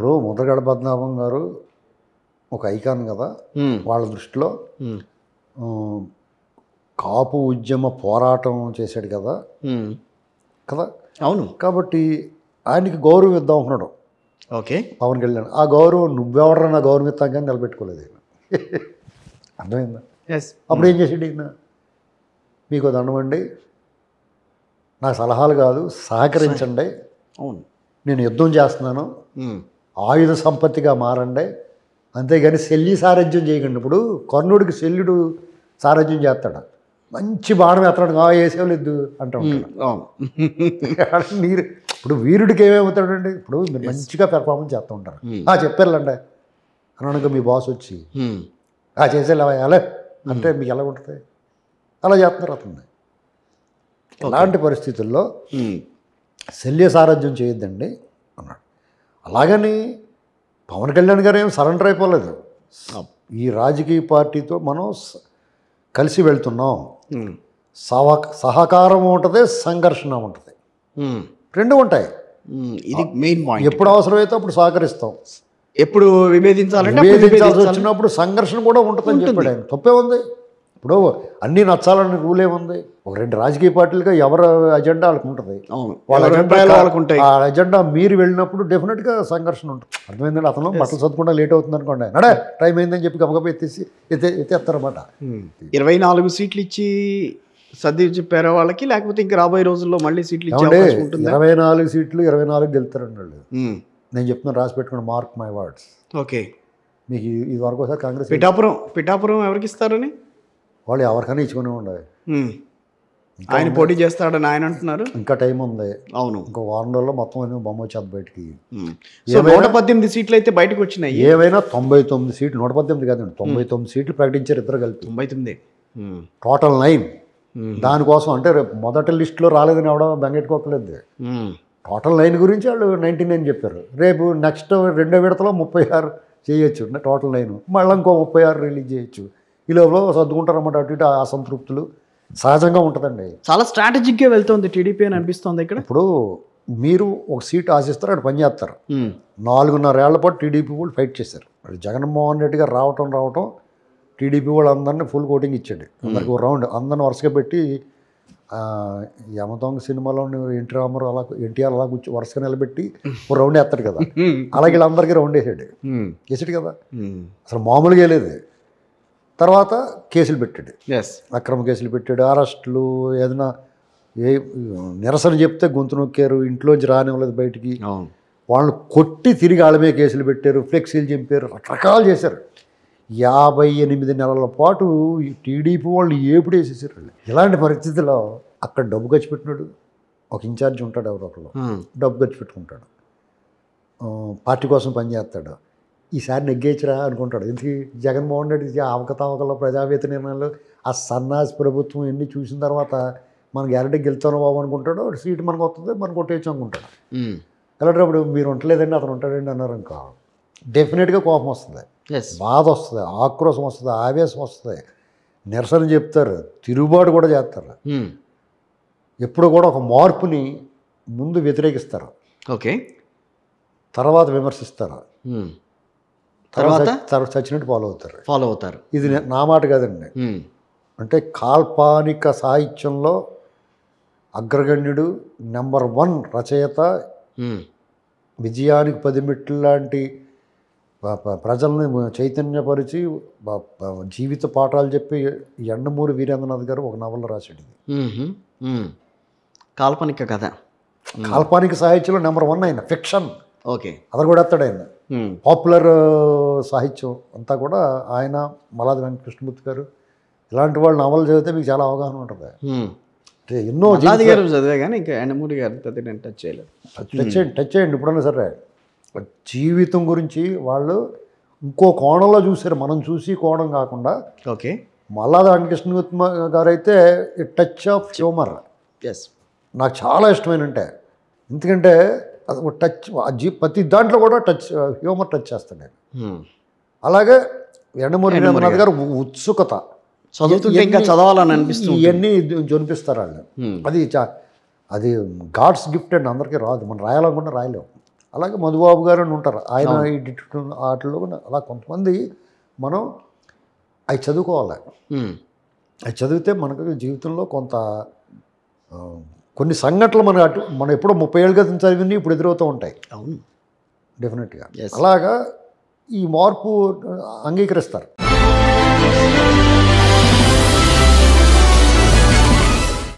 ఇప్పుడు ముద్రగడ పద్మనాభం గారు ఒక ఐకాన్ కదా వాళ్ళ దృష్టిలో. కాపు ఉద్యమ పోరాటం చేశాడు కదా కదా. అవును. కాబట్టి ఆయనకి గౌరవం ఇద్దాం అనుకున్నాడు ఓకే పవన్ కళ్యాణ్. ఆ గౌరవం నువ్వెవడరా నా గౌరవం ఇస్తాం కానీ నిలబెట్టుకోలేదు ఆయన. అర్థమైందా? అప్పుడు ఏం చేసాడు ఈయన? మీకు దండమండి, నాకు సలహాలు కాదు, సహకరించండి, అవును నేను యుద్ధం చేస్తున్నాను, ఆయుధ సంపత్తిగా మారండి, అంతేగాని శల్య సారథ్యం చేయకండి. ఇప్పుడు కర్ణుడికి శల్యుడు సారథ్యం చేస్తాడు, మంచి బాణం ఎత్తడానికి వేసేవాళ్ళు అంటూ ఉంటాడు. నీరు ఇప్పుడు వీరుడికి ఏమేమవుతాడండి? ఇప్పుడు మీరు మంచిగా పెర్ఫార్మెన్స్ చేస్తూ ఉంటారు, చెప్పారులేండి అనగా మీ బాస్ వచ్చి చేసేలా అలా అంటే మీకు ఎలా ఉంటుంది? అలా చేస్తున్నారు అతన్ని. అలాంటి పరిస్థితుల్లో శల్య సారథ్యం చేయొద్దండి అన్నాడు. అలాగని పవన్ కళ్యాణ్ గారు ఏం సరెండర్ అయిపోలేదు. ఈ రాజకీయ పార్టీతో మనం కలిసి వెళ్తున్నాం, సహకారం ఉంటుంది, సంఘర్షణ ఉంటుంది, రెండు ఉంటాయి. ఇది మెయిన్ పాయింట్. ఎప్పుడు అవసరమైతే అప్పుడు సహకరిస్తాం, ఎప్పుడు విభేదించాలంటే విభేదించాల్సి వచ్చినప్పుడు సంఘర్షణ కూడా ఉంటుందని చెప్పాడు ఆయన. తప్పే ఉంది? ఇప్పుడు అన్నీ నచ్చాలని రూల్ ఏముంది? ఒక రెండు రాజకీయ పార్టీలుగా ఎవరి అజెండా వాళ్ళకు ఉంటుంది, వాళ్ళ అజెండా ఆ అజెండా మీరు వెళ్ళినప్పుడు డెఫినెట్గా సంఘర్షణ ఉంటుంది. అర్థమైందండి? అతను బట్టలు చదువుకుండా లేట్ అవుతుంది అనుకోండి, నడే టైం అయిందని చెప్పి గబగబా ఎత్తేస్తారన్నమాట. 24 సీట్లు ఇచ్చి సర్ది చెప్పారు వాళ్ళకి, లేకపోతే ఇంకా రాబోయే రోజుల్లో మళ్ళీ సీట్లు ఇచ్చే అవకాశం ఉంటుంది. 24 సీట్లు 24 గెలుతారండి వాళ్ళు. నేను చెప్తున్నాను, రాసి పెట్టుకుని, మార్క్ మై వర్డ్స్. ఓకే. మీకు ఇది వరకు ఒకసారి కాంగ్రెస్ పిఠాపురం ఎవరికి ఇస్తారని వాళ్ళు ఎవరికైనా ఇచ్చుకునే ఉండాలి. ఆయన పోటీ చేస్తాడని ఆయన అంటున్నారు. ఇంకా టైం ఉంది. అవును, ఇంకో వారం రోజుల్లో మొత్తం అన్ని బొమ్మ వచ్చేది బయటికి. 118 సీట్లు అయితే బయటకు వచ్చినాయి. ఏవైనా 99 సీట్లు, 118 కాదండి, 99 సీట్లు ప్రకటించారు ఇద్దరు కలిపి. 99 టోటల్ 9. దానికోసం అంటే రేపు మొదటి లిస్టులో రాలేదని ఎవడో బెంగెట్టుకోకలేదు. టోటల్ 9 గురించి వాళ్ళు 99 చెప్పారు. రేపు నెక్స్ట్ రెండో విడతలో 36 చేయొచ్చు, టోటల్ 9. మళ్ళీ ఇంకో 36 రిలీజ్ చేయొచ్చు. ఈ లోపల సర్దుకుంటారన్నమాట. అటు ఇటు అసంతృప్తులు సహజంగా ఉంటుందండి. చాలా స్ట్రాటజిక్గా వెళ్తుంది టీడీపీ అని అనిపిస్తుంది ఇక్కడ. ఇప్పుడు మీరు ఒక సీట్ ఆశిస్తారు, అటు పని చేస్తారు. 4.5 ఏళ్ల పాటు టీడీపీ వాళ్ళు ఫైట్ చేశారు. అది జగన్మోహన్ రెడ్డి గారు రావటం టీడీపీ వాళ్ళు అందరినీ ఫుల్ కోటింగ్ ఇచ్చాడు. అందరికి ఒక రౌండ్ అందరిని వరుసగా పెట్టి, యమదొంగ సినిమాలో ఎన్టీఆర్ అలా కూర్చో వరుసగా నిలబెట్టి ఒక రౌండ్ వేస్తాడు కదా, అలాగే వీళ్ళందరికీ రౌండ్ వేసాడు కదా. అసలు మామూలుగా లేదు. తర్వాత కేసులు పెట్టాడు, అక్రమ కేసులు పెట్టాడు, అరెస్టులు, ఏదైనా నిరసన చెప్తే గొంతు నొక్కారు, ఇంట్లోంచి రానివ్వలేదు బయటికి, వాళ్ళని కొట్టి తిరిగి వాళ్ళ మీద కేసులు పెట్టారు, ఫ్లెక్సీలు చింపారు, రకరకాలు చేశారు. 58 నెలల పాటు టీడీపీ వాళ్ళు ఏపుడు వేసేసారు. ఇలాంటి పరిస్థితుల్లో అక్కడ డబ్బు ఖర్చు పెట్టినాడు, ఒక ఇన్ఛార్జ్ ఉంటాడు, ఎవరొకరు డబ్బు ఖర్చు పెట్టుకుంటాడు, పార్టీ కోసం పనిచేస్తాడు. ఈసారి నెగ్గేయచ్చురా అనుకుంటాడు. ఎందుకు? జగన్మోహన్ రెడ్డి అవకతవకలో, ప్రజావేత్త నిర్ణయాలు, ఆ సన్నాసి ప్రభుత్వం ఎన్ని చూసిన తర్వాత మనం గ్యారెంటీ గెలుతాను బాబు అనుకుంటాడు. సీటు మనకు వస్తుంది, మనం కొట్టేయచ్చు అనుకుంటాడు. అలాంటప్పుడు మీరు ఉండలేదండి, అతను ఉంటాడండి అన్నారు ఇంకా డెఫినెట్గా కోపం వస్తుంది, బాధ వస్తుంది, ఆక్రోశం వస్తుంది, ఆవేశం వస్తుంది, నిరసన చెప్తారు, తిరుగుబాటు కూడా చేస్తారు. ఎప్పుడు కూడా ఒక మార్పుని ముందు వ్యతిరేకిస్తారు, ఓకే, తర్వాత విమర్శిస్తారు, తర్వాత చచ్చినట్టు ఫాలో అవుతారు. ఇది నా మాట కాదండి. అంటే కాల్పనిక సాహిత్యంలో అగ్రగణ్యుడు, నెంబర్ 1 రచయిత, విజయానికి 10 మెట్లు లాంటి ప్రజల్ని చైతన్యపరిచి జీవిత పాఠాలు చెప్పి యండమూరి వీరేంద్రనాథ్ గారు ఒక నవల రాశాడు. కాల్పనిక కథ, కాల్పనిక సాహిత్యంలో నెంబర్ 1 ఆయన. ఫిక్షన్ ఓకే, అతను కూడా ఎత్తాడు ఆయన. పాపులర్ సాహిత్యం అంతా కూడా ఆయన, మల్లాది వెంకటకృష్ణమూర్తి గారు, ఇలాంటి వాళ్ళు నవలు చదివితే మీకు చాలా అవగాహన ఉంటుంది. అంటే ఎన్నో చదివే కానీ ఇంకా యండమూరి గారు టచ్ చేయలేదు. టచ్ చేయండి ఇప్పుడన్నా సరే. జీవితం గురించి వాళ్ళు ఇంకో కోణంలో చూసారు, మనం చూసి కోణం కాకుండా. ఓకే, మల్లాది వెంకటకృష్ణమూర్తి గారు అయితే టచ్ ఆఫ్ హ్యూమర్ నాకు చాలా ఇష్టమైనంటే. ఎందుకంటే టచ్ ప్రతి దాంట్లో కూడా హ్యూమర్ టచ్ చేస్తాను నేను. అలాగే యండమూరి వీరేంద్రనాథ్ గారు ఉత్సుకత, చదువుతుంటే ఇంకా చదవాలని అనిపిస్తుంది, ఇవన్నీ జొనిపిస్తారు వాళ్ళు. అది గాడ్స్ గిఫ్ట్ అండి, అందరికీ రాదు. మనం రాయాలనుకుంటే రాయలేము. అలాగే మధుబాబు గారు అని ఉంటారు, ఆయన ఈ డిటెక్టివ్ వాటిల్లో కూడా అలా కొంతమంది మనం అవి చదువుకోవాలి. అవి చదివితే మనకు జీవితంలో కొంత కొన్ని సంఘటనలు మనం ఎప్పుడో 30 ఏళ్ళ క్రితం చదివింది ఇప్పుడు ఎదురవుతూ ఉంటాయి. అవును, డెఫినెట్గా అలాగా ఈ మార్పు అంగీకరిస్తారు.